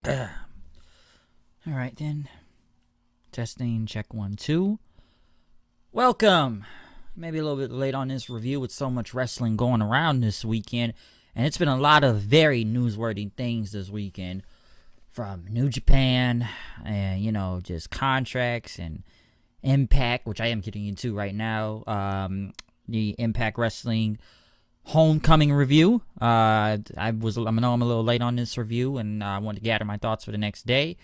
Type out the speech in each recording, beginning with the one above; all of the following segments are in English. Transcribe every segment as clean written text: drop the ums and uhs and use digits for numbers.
All right then. Testing, check 1, 2. Welcome. Maybe a little bit late on this review with so much wrestling going around this weekend. And it's been a lot of very newsworthy things this weekend. From New Japan and, just contracts and Impact, which I am getting into right now. The Impact Wrestling HomeComing review. I know I'm a little late on this review, and I wanted to gather my thoughts for the next day,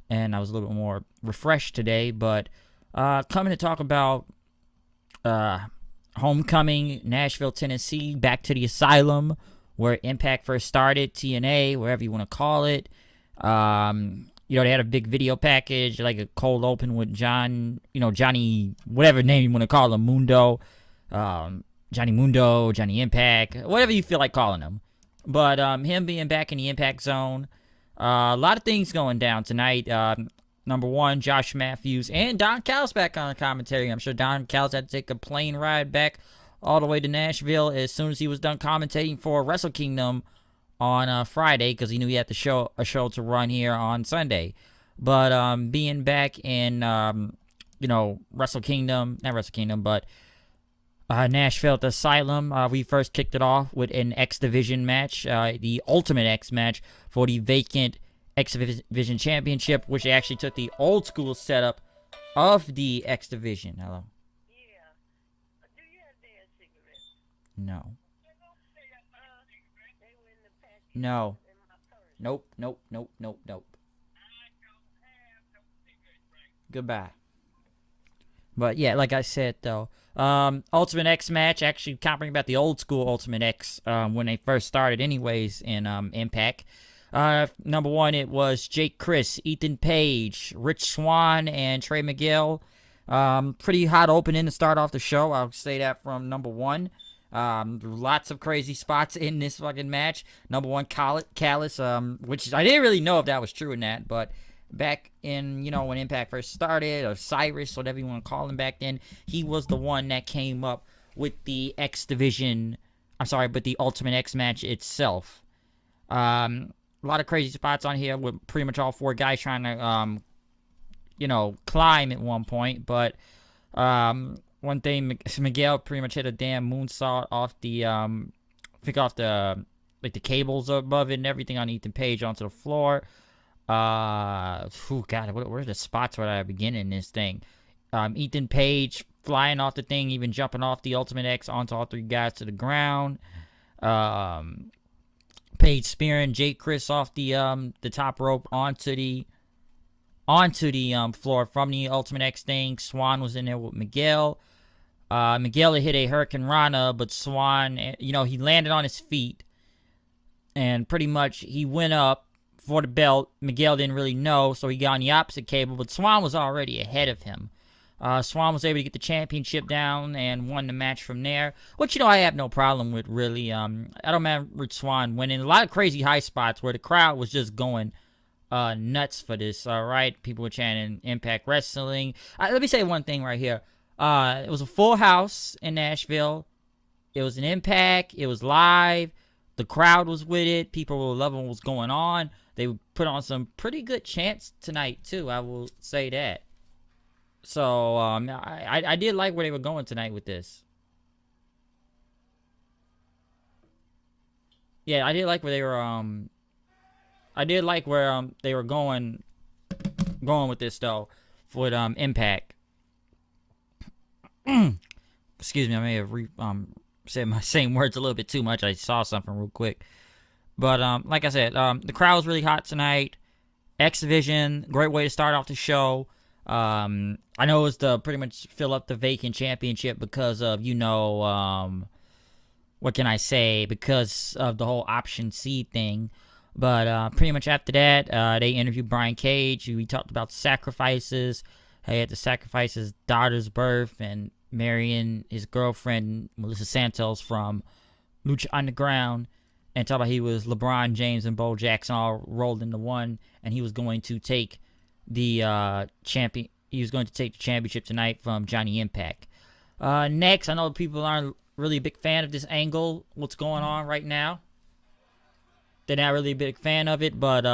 and I was a little bit more refreshed today. But coming to talk about HomeComing, Nashville, Tennessee, back to the Asylum, where Impact first started, TNA, wherever you want to call it. They had a big video package, like a cold open with Johnny, whatever name you want to call him, Mundo. Johnny Mundo, Johnny Impact, whatever you feel like calling him. But him being back in the Impact Zone, a lot of things going down tonight. Number one, Josh Matthews and Don Callis back on the commentary. I'm sure Don Callis had to take a plane ride back all the way to Nashville as soon as he was done commentating for Wrestle Kingdom on Friday, because he knew he had a show to run here on Sunday. But being back in Wrestle Kingdom, not Wrestle Kingdom, but Nashville at the Asylum, we first kicked it off with an X Division match, the Ultimate X match for the vacant X Division Championship, which actually took the old school setup of the X Division. Hello. Yeah. Do you have their cigarettes? No. They were in the package No. in my purse. Nope. I don't have no cigarette break. Goodbye. But yeah, like I said though, Ultimate X match, actually covering about the old school Ultimate X when they first started anyways in Impact. Number one, it was Jake Chris, Ethan Page, Rich Swann, and Trey Miguel. Pretty hot opening to start off the show. I'll say that from number one. Lots of crazy spots in this fucking match. Number one, Callis, which I didn't really know if that was true or not, but back in, when Impact first started, or Cyrus, whatever you want to call him back then, he was the one that came up with the X Division, but the Ultimate X match itself. A lot of crazy spots on here with pretty much all four guys trying to, climb at one point, but, one thing, Miguel pretty much hit a damn moonsault off the, off the cables above it and everything on Ethan Page onto the floor. God, where are the spots where I begin in this thing? Ethan Page flying off the thing, even jumping off the Ultimate X onto all three guys to the ground. Page spearing Jake Chris off the top rope onto the floor from the Ultimate X thing. Swann was in there with Miguel. Miguel hit a Hurricane Rana, but Swann, he landed on his feet, and pretty much he went up for the belt. Miguel didn't really know, so he got on the opposite cable, but Swann was already ahead of him. Swann was able to get the championship down and won the match from there, which, I have no problem with, really. I don't mind Rich Swann winning. A lot of crazy high spots where the crowd was just going nuts for this, all right? People were chanting Impact Wrestling. Let me say one thing right here. It was a full house in Nashville. It was an Impact. It was live. The crowd was with it. People were loving what was going on. They put on some pretty good chants tonight, too. I will say that. So, I did like where they were going tonight with this. Yeah, I did like where they were, they were going with this, though, with, Impact. Excuse me, I may have said my same words a little bit too much. I saw something real quick. But like I said, the crowd was really hot tonight. X Division, great way to start off the show. I know it was to pretty much fill up the vacant championship because of, what can I say? Because of the whole Option C thing. But pretty much after that, they interviewed Brian Cage. We talked about sacrifices. He had to sacrifice his daughter's birth and marrying his girlfriend, Melissa Santos, from Lucha Underground. And talk about he was LeBron James and Bo Jackson all rolled into one, and he was going to take the championship tonight from Johnny Impact. Next, I know people aren't really a big fan of this angle, what's going on right now. They're not really a big fan of it, but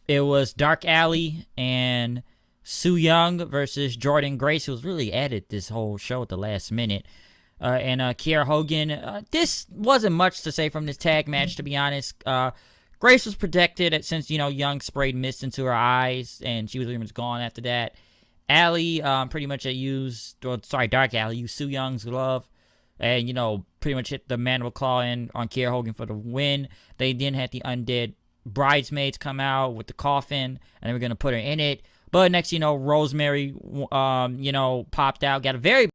It was Dark Alley and Sue Young versus Jordan Grace, who was really added this whole show at the last minute. And Kiera Hogan. This wasn't much to say from this tag match, to be honest. Grace was protected since, Young sprayed mist into her eyes, and she was pretty much gone after that. Alley pretty much Dark Alley used Sue Young's glove and, pretty much hit the mandible claw in on Kiera Hogan for the win. They then had the undead bridesmaids come out with the coffin, and they were going to put her in it. But next, Rosemary, popped out, got a very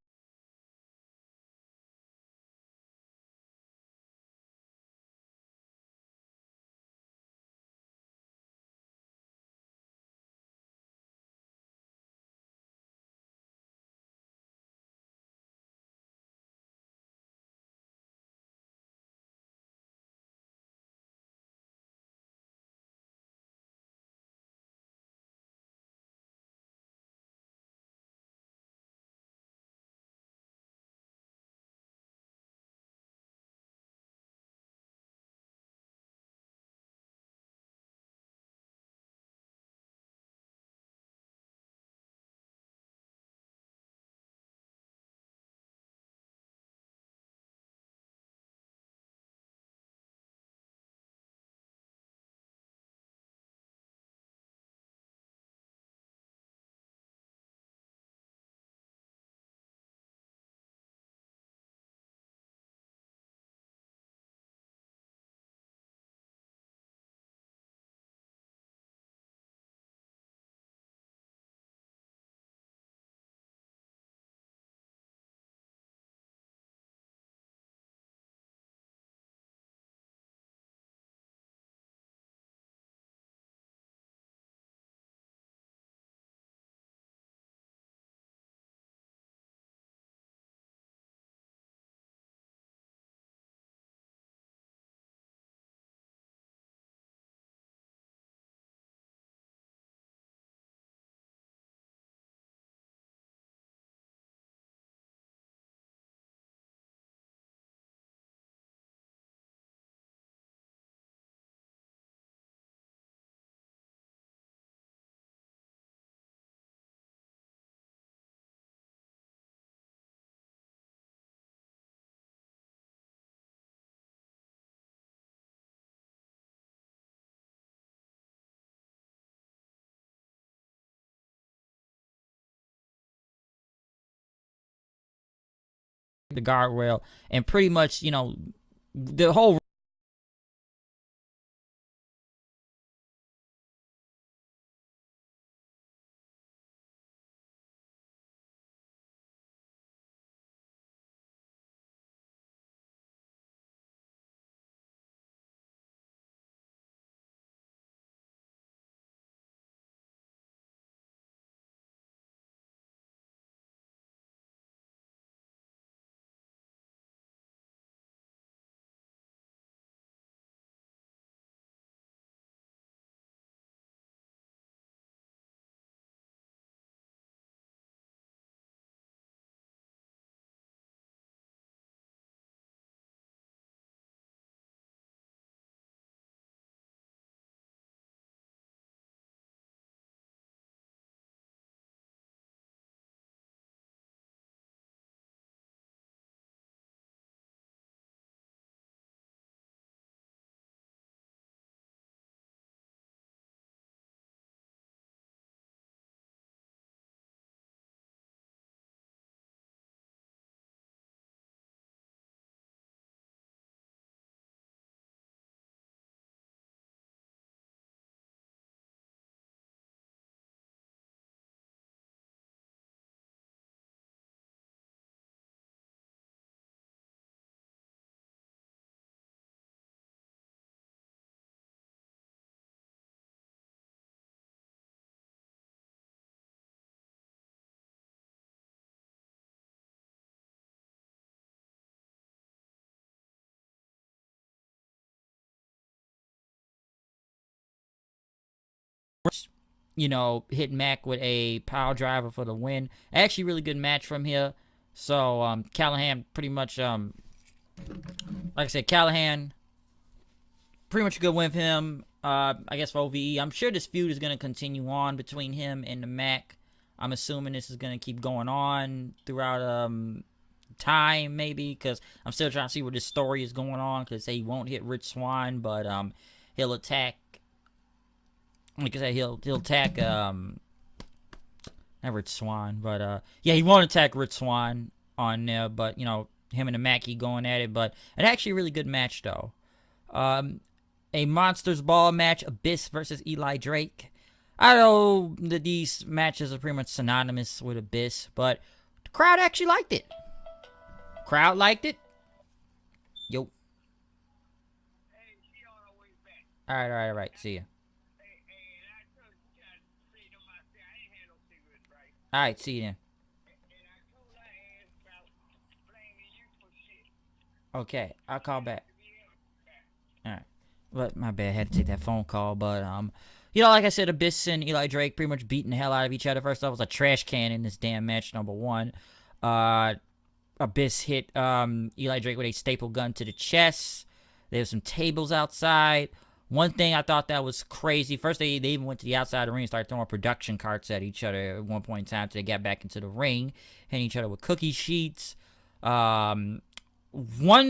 the guardrail, and pretty much, the whole hit Mac with a power driver for the win. Actually, really good match from here. So Callahan pretty much, like I said, Callahan pretty much a good win for him. I guess for OVE. I'm sure this feud is gonna continue on between him and the Mac. I'm assuming this is gonna keep going on throughout time, maybe, because I'm still trying to see where this story is going on. Because he won't hit Rich Swann, but he'll attack. Like I said, he'll attack not Rich Swann, but yeah, he won't attack Rich Swann on there. But you know, him and the Mac keep going at it. But it's actually a really good match though. A Monsters Ball match, Abyss versus Eli Drake. I know that these matches are pretty much synonymous with Abyss, but the crowd actually liked it. Crowd liked it. Yo. Hey, she on her way back. All right. See ya. Hey, and I told you guys to say no more. I ain't had no cigarettes, right? All right, see you then. And I told her ass about blaming you for shit. Okay, I'll call back. To be back. All right. But my bad, I had to take that phone call. But you know, like I said, Abyss and Eli Drake pretty much beating the hell out of each other. First off, was a trash can in this damn match, number one. Abyss hit Eli Drake with a staple gun to the chest. There was some tables outside. One thing I thought that was crazy. First, they even went to the outside of the ring and started throwing production carts at each other at one point in time until they got back into the ring, hitting each other with cookie sheets. One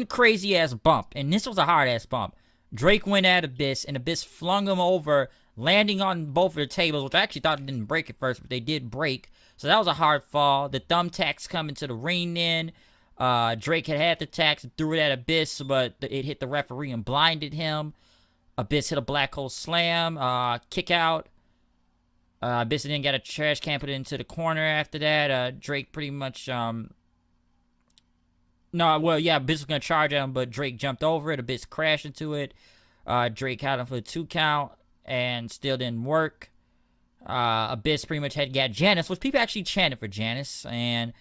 crazy-ass bump, and this was a hard-ass bump. Drake went at Abyss, and Abyss flung him over, landing on both of the tables, which I actually thought didn't break at first, but they did break. So that was a hard fall. The thumbtacks come into the ring then. Drake had the tacks, threw it at Abyss, but it hit the referee and blinded him. Abyss hit a black hole slam, kick out. Abyss then got a trash can, put it into the corner after that. Drake pretty much, Abyss was going to charge at him, but Drake jumped over it. Abyss crashed into it. Drake had him for the 2 count and still didn't work. Abyss pretty much got Janice, which people actually chanted for Janice. And,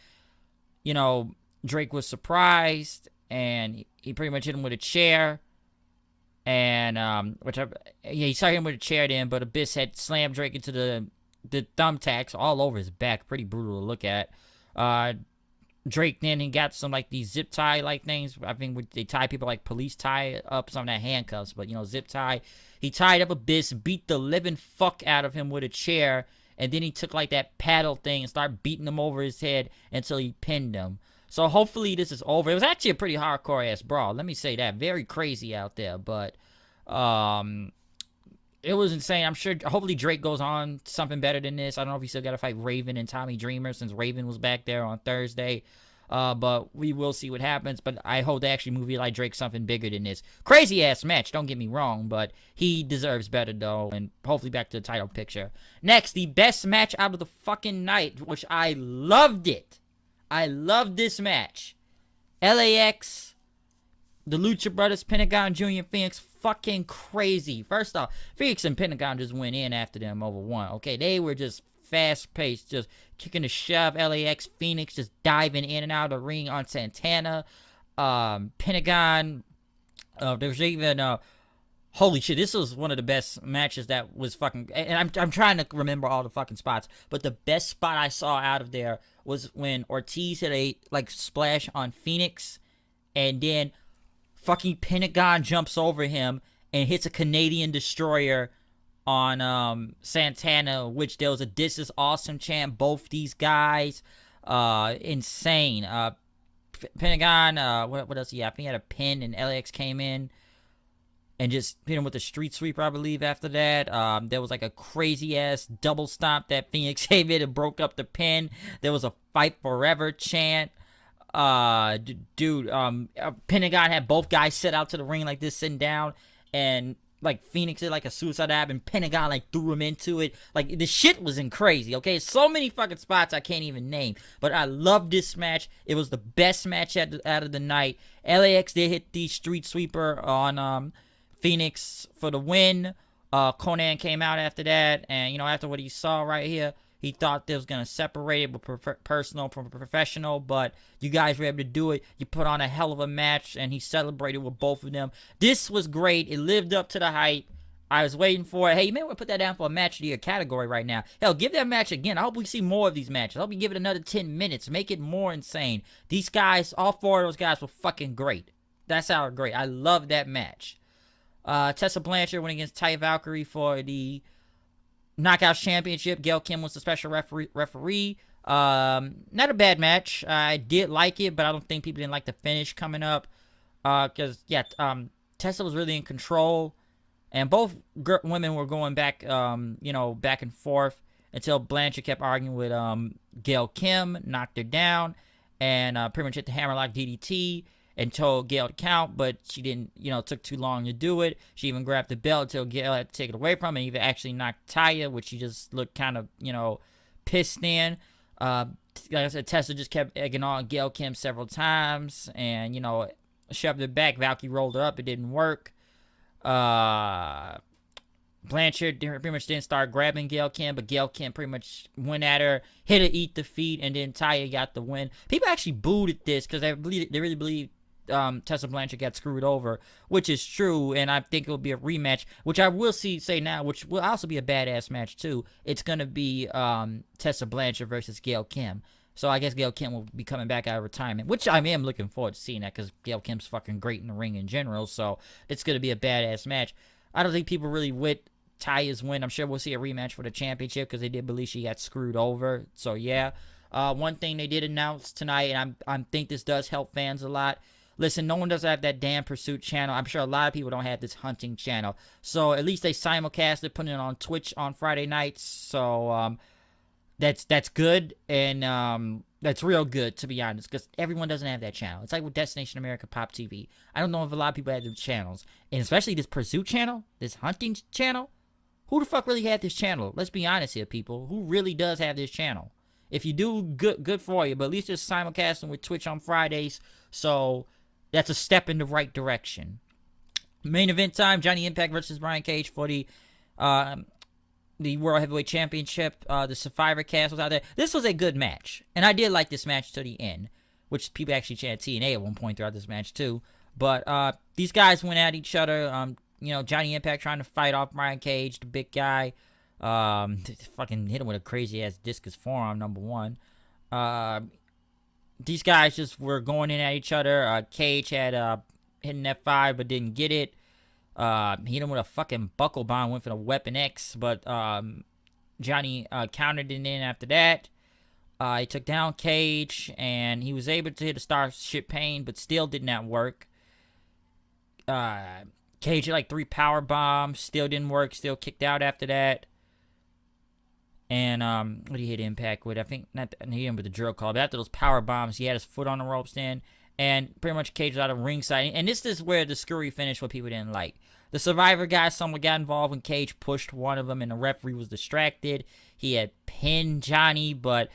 you know, Drake was surprised, and he pretty much hit him with a chair. And, he saw him with a chair then, but Abyss had slammed Drake into the thumbtacks all over his back. Pretty brutal to look at. Drake then he got some like these zip tie like things. I think they tie people like police tie up some of that handcuffs, but you know, zip tie. He tied up Abyss, beat the living fuck out of him with a chair, and then he took like that paddle thing and started beating him over his head until he pinned him. So hopefully this is over. It was actually a pretty hardcore ass brawl. Let me say that. Very crazy out there, but it was insane. I'm sure hopefully Drake goes on to something better than this. I don't know if he still got to fight Raven and Tommy Dreamer since Raven was back there on Thursday. But we will see what happens. But I hope they actually move Eli Drake something bigger than this. Crazy ass match, don't get me wrong, but he deserves better though. And hopefully back to the title picture. Next, the best match out of the fucking night, which I loved it. I loved this match. LAX, the Lucha Brothers, Pentagon Jr. and Phoenix, fucking crazy. First off, Phoenix and Pentagon just went in after them over one. Okay, they were just fast-paced, just kicking the shove. LAX, Phoenix just diving in and out of the ring on Santana. Pentagon, there was even holy shit, this was one of the best matches that was fucking, and I'm trying to remember all the fucking spots, but the best spot I saw out of there was when Ortiz hit a like splash on Phoenix, and then fucking Pentagon jumps over him and hits a Canadian Destroyer on Santana, which there was a "This is awesome" chant. Both these guys, insane. Pentagon, what else? Yeah, I think he had a pin, and LAX came in and just hit him with a street sweeper, I believe, after that. There was like a crazy-ass double stomp that Phoenix gave it and broke up the pin. There was a "Fight Forever" chant. Pentagon had both guys set out to the ring like this, sitting down, and like Phoenix did like a suicide ab, and Pentagon like threw him into it. Like the shit was in crazy. Okay, so many fucking spots I can't even name, but I love this match. It was the best match out of the night. LAX did hit the street sweeper on Phoenix for the win. Conan came out after that, and you know, after what he saw right here, he thought they was going to separate it with personal from professional, but you guys were able to do it. You put on a hell of a match, and he celebrated with both of them. This was great. It lived up to the hype. I was waiting for it. Hey, you may want to put that down for a match of the year category right now. Hell, give that match again. I hope we see more of these matches. I hope you give it another 10 minutes. Make it more insane. These guys, all four of those guys were fucking great. That's how great. I love that match. Tessa Blanchard went against Taya Valkyrie for the Knockouts Championship. Gail Kim was the special referee. Not a bad match. I did like it, but I don't think people didn't like the finish coming up. Tessa was really in control, and both women were going back, back and forth until Blanchard kept arguing with Gail Kim, knocked her down, and pretty much hit the hammerlock DDT and told Gail to count, but she didn't, took too long to do it. She even grabbed the belt until Gail had to take it away from her and even actually knocked Taya, which she just looked kind of, pissed in. Like I said, Tessa just kept egging on Gail Kim several times and, shoved her back. Valkyrie rolled her up. It didn't work. Blanchard pretty much didn't start grabbing Gail Kim, but Gail Kim pretty much went at her, hit her, eat the feet, and then Taya got the win. People actually booed at this because they really believe Tessa Blanchard got screwed over, which is true, and I think it will be a rematch, which I will say now, which will also be a badass match too. It's gonna be Tessa Blanchard versus Gail Kim. So I guess Gail Kim will be coming back out of retirement, which I am looking forward to seeing that because Gail Kim's fucking great in the ring in general. So it's gonna be a badass match. I don't think people really with Taya's win. I'm sure we'll see a rematch for the championship because they did believe she got screwed over. So yeah, one thing they did announce tonight, and I think this does help fans a lot. Listen, no one does have that damn Pursuit channel. I'm sure a lot of people don't have this hunting channel. So at least they simulcast it, putting it on Twitch on Friday nights. So that's good, and that's real good, to be honest, because everyone doesn't have that channel. It's like with Destination America Pop TV. I don't know if a lot of people have the channels, and especially this Pursuit channel, this hunting channel. Who the fuck really had this channel? Let's be honest here, people. Who really does have this channel? If you do, good for you, but at least just simulcasting with Twitch on Fridays. So that's a step in the right direction. Main event time: Johnny Impact versus Brian Cage for the World Heavyweight Championship. The Survivor cast was out there. This was a good match, and I did like this match to the end, which people actually chanted TNA at one point throughout this match too. But these guys went at each other. Johnny Impact trying to fight off Brian Cage, the big guy. Fucking hit him with a crazy ass discus forearm, number one. These guys just were going in at each other. Cage had hit an F5 but didn't get it. He hit him with a fucking buckle bomb, went for the Weapon X, but Johnny countered it in after that. He took down Cage, and he was able to hit a Starship Pain, but still did not work. Cage hit like 3 power bombs, still didn't work, still kicked out after that. And what did he hit Impact with? I think not he hit him with the drill call, but after those power bombs, he had his foot on the ropes then, and pretty much Cage was out of ringside. And this is where the screwy finish, what people didn't like. The Survivor guys, someone got involved when Cage pushed one of them, and the referee was distracted. He had pinned Johnny, but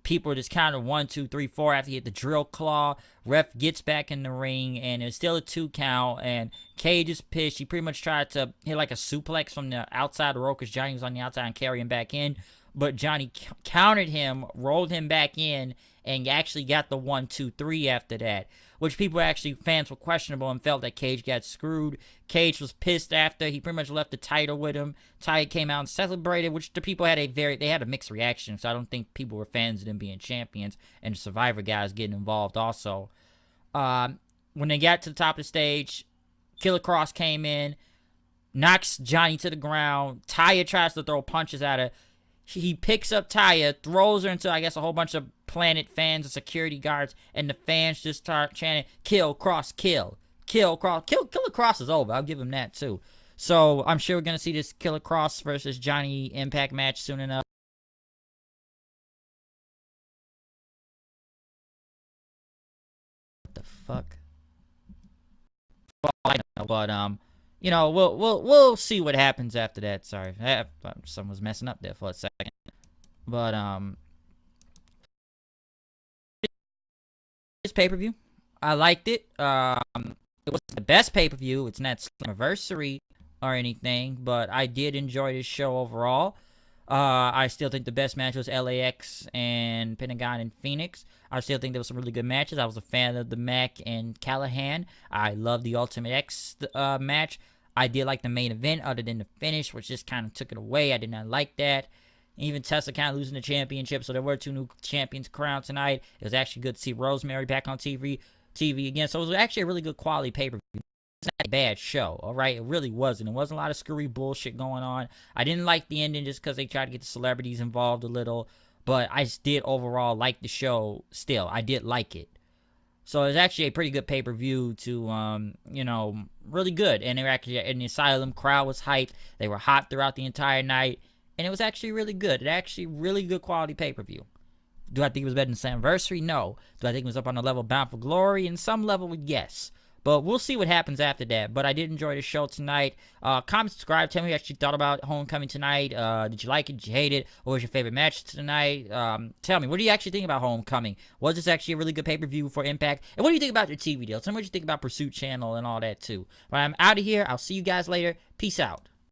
people were just counting 1, 2, 3, 4 after he hit the drill claw. Ref gets back in the ring, and it's still a 2 count, and Cage is pissed. He pretty much tried to hit like a suplex from the outside of the rope because Johnny was on the outside and carry him back in, but Johnny countered him, rolled him back in, and actually got the 1, 2, 3 after that, which fans were questionable and felt that Cage got screwed. Cage was pissed after. He pretty much left the title with him. Taya came out and celebrated, which the people had a mixed reaction, so I don't think people were fans of them being champions, and the Survivor guys getting involved also. When they got to the top of the stage, Killer Cross came in, knocks Johnny to the ground. Taya tries to throw punches at her. He picks up Taya, throws her into, I guess, a whole bunch of Planet fans and security guards, and the fans just start chanting, "Kill Cross, kill, kill Cross, Killer Cross" is over. I'll give him that too. So I'm sure we're gonna see this Killer Cross versus Johnny Impact match soon enough. What the fuck? Well, I don't know, but we'll see what happens after that. Sorry, someone was messing up there for a second, but this pay-per-view, I liked it. It wasn't the best pay-per-view. It's not Slammiversary or anything, but I did enjoy this show overall. I still think the best match was LAX and Pentagon and Phoenix. I still think there was some really good matches. I was a fan of the Mac and Callahan. I love the Ultimate X match. I did like the main event, other than the finish, which just kind of took it away. I did not like that. Even Tessa kind of losing the championship, so there were 2 new champions crowned tonight. It was actually good to see Rosemary back on TV again. So it was actually a really good quality pay-per-view. not a bad show, all right? It really wasn't. It wasn't a lot of screwy bullshit going on. I didn't like the ending just because they tried to get the celebrities involved a little, but I did overall like the show still. I did like it. So it's actually a pretty good pay-per-view to, really good. And they were actually in the Asylum. Crowd was hyped. They were hot throughout the entire night. And it was actually really good. It actually really good quality pay-per-view. Do I think it was better than Slammiversary? No. Do I think it was up on the level of Bound for Glory? In some level, yes. But we'll see what happens after that. But I did enjoy the show tonight. Comment, subscribe. Tell me what you actually thought about Homecoming tonight. Did you like it? Did you hate it? What was your favorite match tonight? Tell me, what do you actually think about Homecoming? Was this actually a really good pay-per-view for Impact? And what do you think about your TV deal? Tell me what you think about Pursuit Channel and all that too. But I'm out of here. I'll see you guys later. Peace out.